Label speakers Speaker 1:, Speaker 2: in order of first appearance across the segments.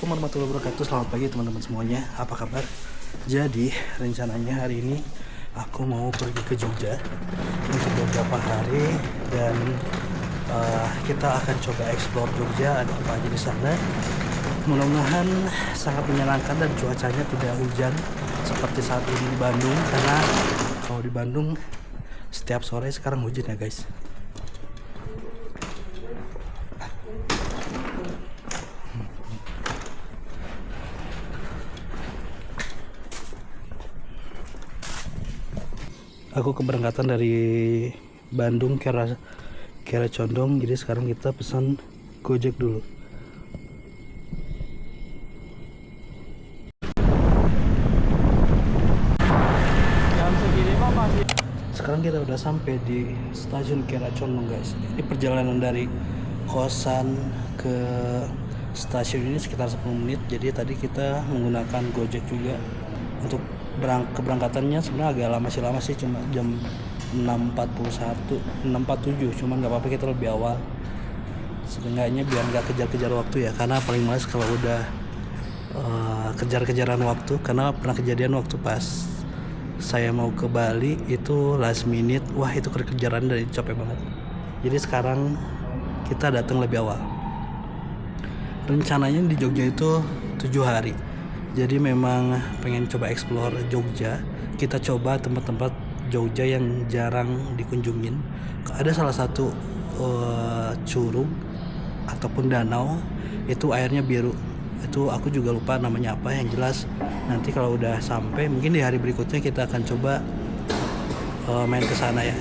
Speaker 1: Assalamualaikum warahmatullahi wabarakatuh. Selamat pagi teman-teman semuanya. Apa kabar? Jadi rencananya hari ini aku mau pergi ke Jogja untuk beberapa hari dan kita akan coba explore Jogja, ada apa aja di sana. Mudah-mudahan sangat menyenangkan dan cuacanya tidak hujan seperti saat ini di Bandung, karena kalau di Bandung setiap sore sekarang hujan ya guys. Aku keberangkatan dari Bandung Kiara Condong, jadi sekarang kita pesan Gojek dulu.
Speaker 2: Jam segini mah masih.
Speaker 1: Sekarang kita udah sampai di stasiun Kiara Condong guys. Ini perjalanan dari kosan ke stasiun ini sekitar 10 menit. Jadi tadi kita menggunakan Gojek juga. Untuk keberangkatannya sebenarnya agak lama sih, cuma jam 6.47, cuman nggak apa-apa, kita lebih awal setidaknya biar nggak kejar-kejar waktu ya, karena paling males kalau udah kejar-kejaran waktu. Karena pernah kejadian waktu pas saya mau ke Bali itu last minute, wah itu kejar-kejaran dan capek banget. Jadi sekarang kita datang lebih awal. Rencananya di Jogja itu 7 hari. Jadi memang pengen coba explore Jogja. Kita coba tempat-tempat Jogja yang jarang dikunjungin. Ada salah satu curug ataupun danau, itu airnya biru. Itu aku juga lupa namanya apa. Yang jelas nanti kalau udah sampai, mungkin di hari berikutnya kita akan coba main ke sana ya.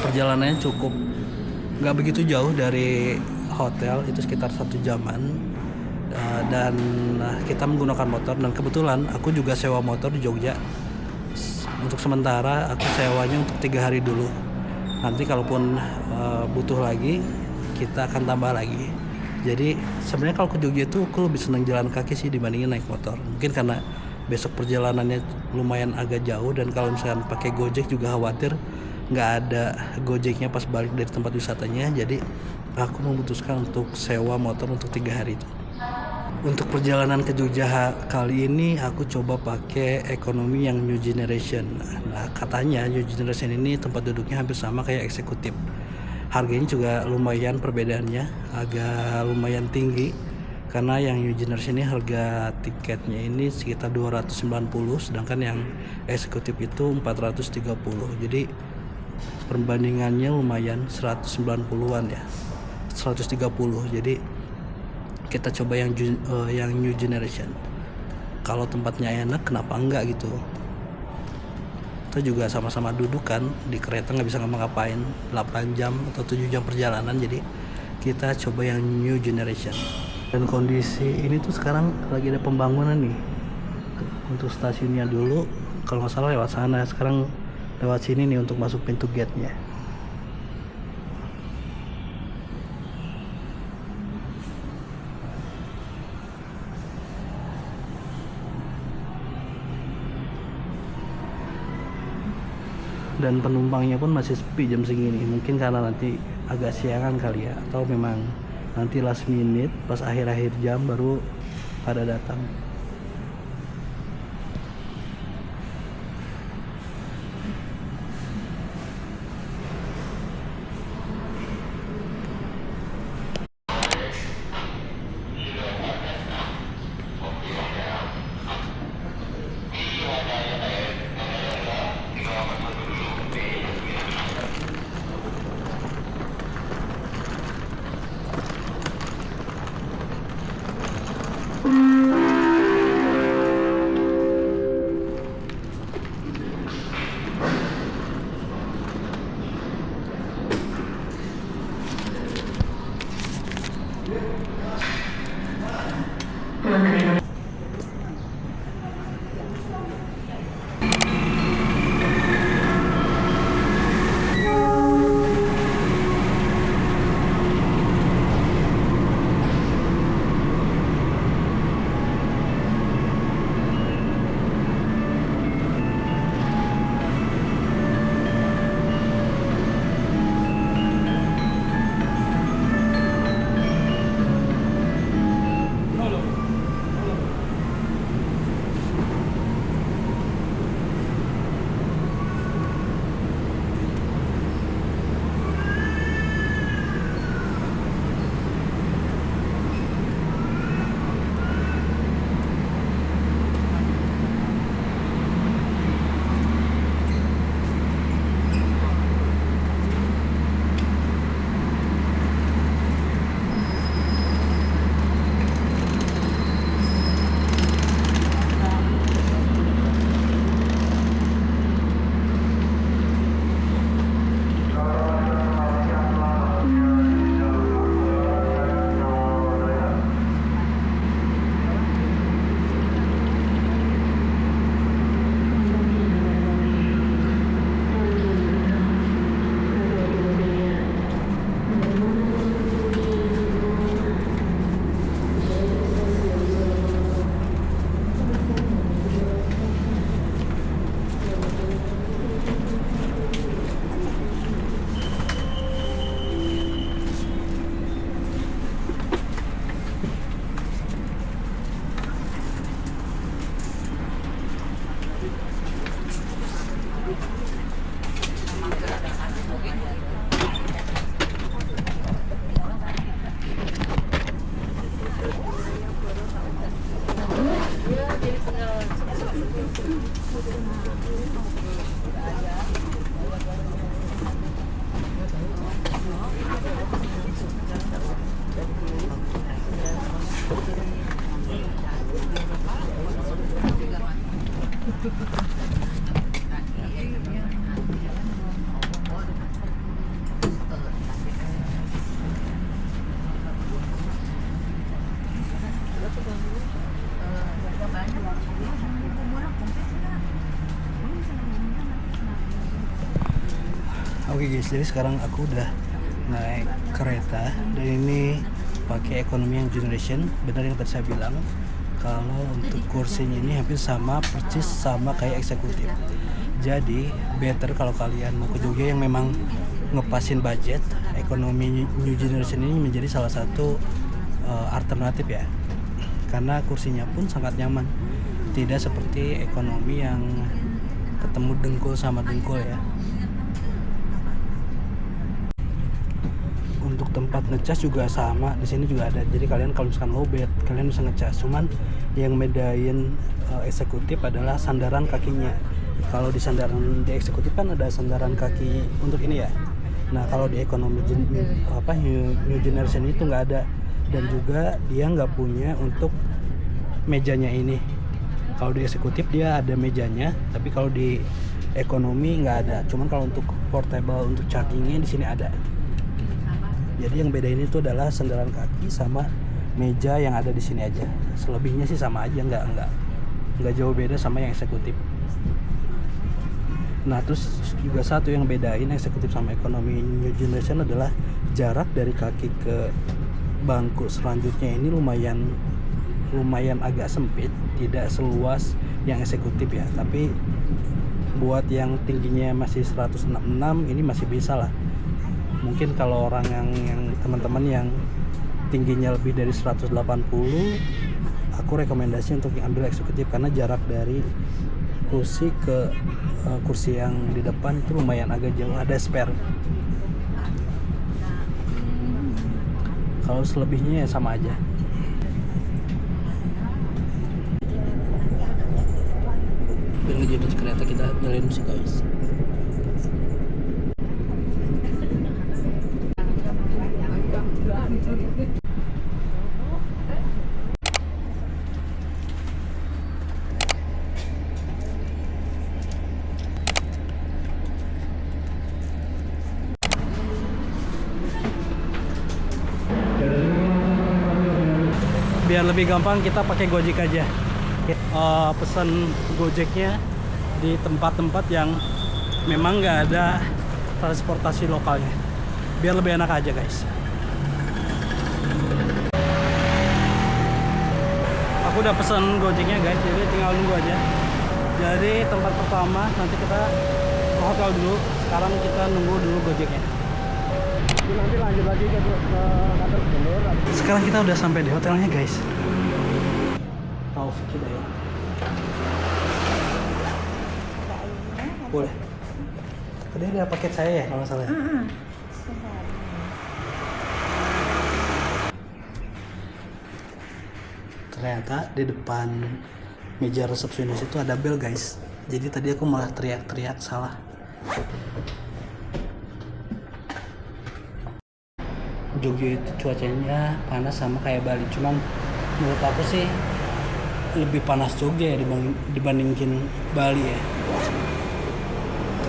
Speaker 1: Perjalanannya cukup nggak begitu jauh dari hotel, itu sekitar 1 jaman. Dan kita menggunakan motor, dan kebetulan aku juga sewa motor di Jogja. Untuk sementara aku sewanya untuk 3 hari dulu. Nanti kalaupun butuh lagi kita akan tambah lagi. Jadi sebenarnya kalau ke Jogja itu aku lebih senang jalan kaki sih dibandingin naik motor. Mungkin karena besok perjalanannya lumayan agak jauh, dan kalau misalkan pakai Gojek juga khawatir nggak ada Gojeknya pas balik dari tempat wisatanya. Jadi aku memutuskan untuk sewa motor untuk 3 hari itu. Untuk perjalanan ke Jogja kali ini aku coba pakai ekonomi yang New Generation. Nah, katanya New Generation ini tempat duduknya hampir sama kayak eksekutif. Harganya juga lumayan, perbedaannya agak lumayan tinggi. Karena yang New Generation ini harga tiketnya ini sekitar 290, sedangkan yang eksekutif itu 430. Jadi perbandingannya lumayan, 190-an ya. 130. Jadi kita coba yang New Generation. Kalau tempatnya enak, kenapa enggak gitu. Kita juga sama-sama duduk kan di kereta, nggak bisa ngapa-ngapain 8 jam atau 7 jam perjalanan. Jadi kita coba yang New Generation. Dan kondisi ini tuh sekarang lagi ada pembangunan nih. Untuk stasiunnya dulu kalau nggak salah lewat sana, sekarang lewat sini nih untuk masuk pintu gate-nya. Dan penumpangnya pun masih sepi jam segini. Mungkin karena nanti agak siangan kali ya, atau memang nanti last minute pas akhir-akhir jam baru pada datang. Oke guys, jadi sekarang aku udah naik kereta dan ini pakai ekonomi yang generation. Benar yang tadi saya bilang, kalau untuk kursinya ini hampir sama persis sama kayak eksekutif. Jadi better kalau kalian mau ke Jogja yang memang ngepasin budget, ekonomi new generation ini menjadi salah satu alternatif ya. Karena kursinya pun sangat nyaman. Tidak seperti ekonomi yang ketemu dengkul sama dengkul ya. Untuk tempat ngecas juga sama, di sini juga ada. Jadi kalian kalau misalkan lowbat, kalian bisa ngecas. Cuman yang bedain eksekutif adalah sandaran kakinya. Kalau di sandaran di eksekutif kan ada sandaran kaki untuk ini ya. Nah kalau di ekonomi new generation itu nggak ada, dan juga dia nggak punya untuk mejanya ini. Kalau di eksekutif dia ada mejanya, tapi kalau di ekonomi nggak ada. Cuman kalau untuk portable untuk chargingnya di sini ada. Jadi yang beda ini tuh adalah sandaran kaki sama meja yang ada di sini aja. Selebihnya sih sama aja, nggak jauh beda sama yang eksekutif. Nah terus juga satu yang bedain eksekutif sama ekonomi new generation adalah jarak dari kaki ke bangku selanjutnya ini lumayan agak sempit, tidak seluas yang eksekutif ya. Tapi buat yang tingginya masih 166 ini masih bisa lah. Mungkin kalau orang yang teman-teman yang tingginya lebih dari 180, aku rekomendasi untuk ambil eksekutif karena jarak dari kursi ke kursi yang di depan itu lumayan agak jauh, ada spare. Kalau selebihnya ya sama aja. Biar ngejudul kereta kita nyalain musik guys. Biar lebih gampang kita pakai Gojek aja. Pesan Gojeknya di tempat-tempat yang memang nggak ada transportasi lokalnya, biar lebih enak aja guys. Aku udah pesan Gojeknya guys, jadi tinggal nunggu aja. Jadi tempat pertama nanti kita ke hotel dulu, sekarang kita nunggu dulu Gojeknya. Nanti lanjut lagi ke kantor gubernur. Sekarang kita udah sampai di hotelnya guys. Taufik kita ya. Boleh. Tadi ada paket saya ya kalau nggak salah. Ternyata di depan meja resepsionis itu ada bel guys. Jadi tadi aku malah teriak-teriak salah. Jogja itu cuacanya panas sama kayak Bali, cuman menurut aku sih lebih panas Jogja ya dibandingin Bali ya.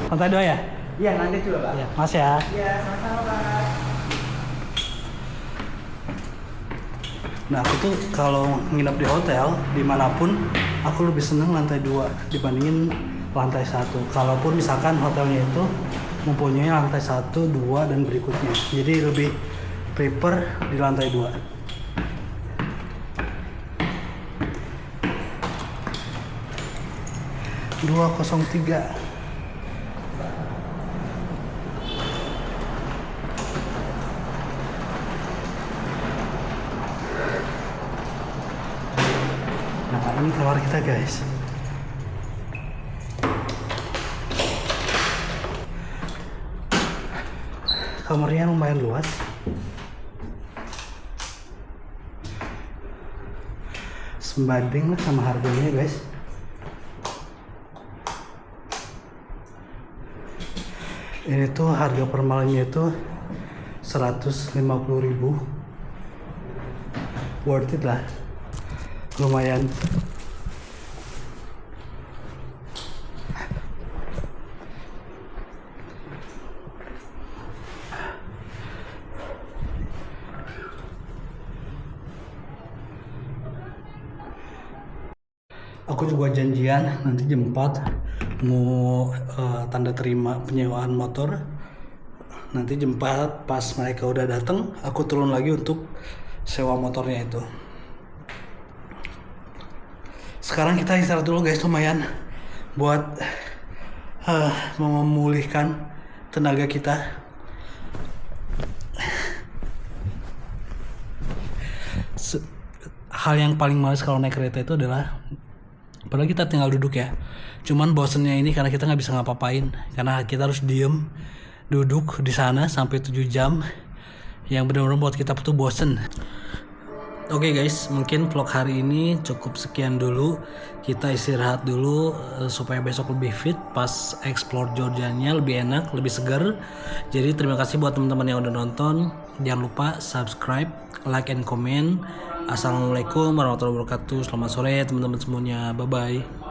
Speaker 1: Lantai 2 ya?
Speaker 2: Iya, nanti juga Pak.
Speaker 1: Iya, Mas ya.
Speaker 2: Iya, sama-sama Pak.
Speaker 1: Nah aku tuh kalau nginep di hotel dimanapun aku lebih seneng lantai 2 dibandingin lantai 1. Kalaupun misalkan hotelnya itu mempunyai lantai 1, 2 dan berikutnya, jadi lebih prefer di lantai 2. Nah ini kamar kita guys. Kamarnya lumayan luas. Sebanding lah sama harganya guys. Ini tuh harga per malamnya itu 150.000. Worth it lah. Lumayan. Aku juga janjian nanti jam 4 mau tanda terima penyewaan motor. Nanti jam 4 pas mereka udah datang, aku turun lagi untuk sewa motornya itu. Sekarang kita istirahat dulu guys, lumayan buat memulihkan tenaga kita. Hal yang paling males kalau naik kereta itu adalah padahal kita tinggal duduk ya, cuman bosennya ini karena kita nggak bisa ngapa-ngapain, karena kita harus diem duduk di sana sampai 7 jam yang benar-benar buat kita tuh bosen. Oke guys, mungkin vlog hari ini cukup sekian dulu. Kita istirahat dulu supaya besok lebih fit, pas explore Georgia-nya lebih enak, lebih segar. Jadi terima kasih buat teman-teman yang udah nonton. Jangan lupa subscribe, like and comment. Assalamualaikum warahmatullahi wabarakatuh. Selamat sore teman-teman semuanya. Bye bye.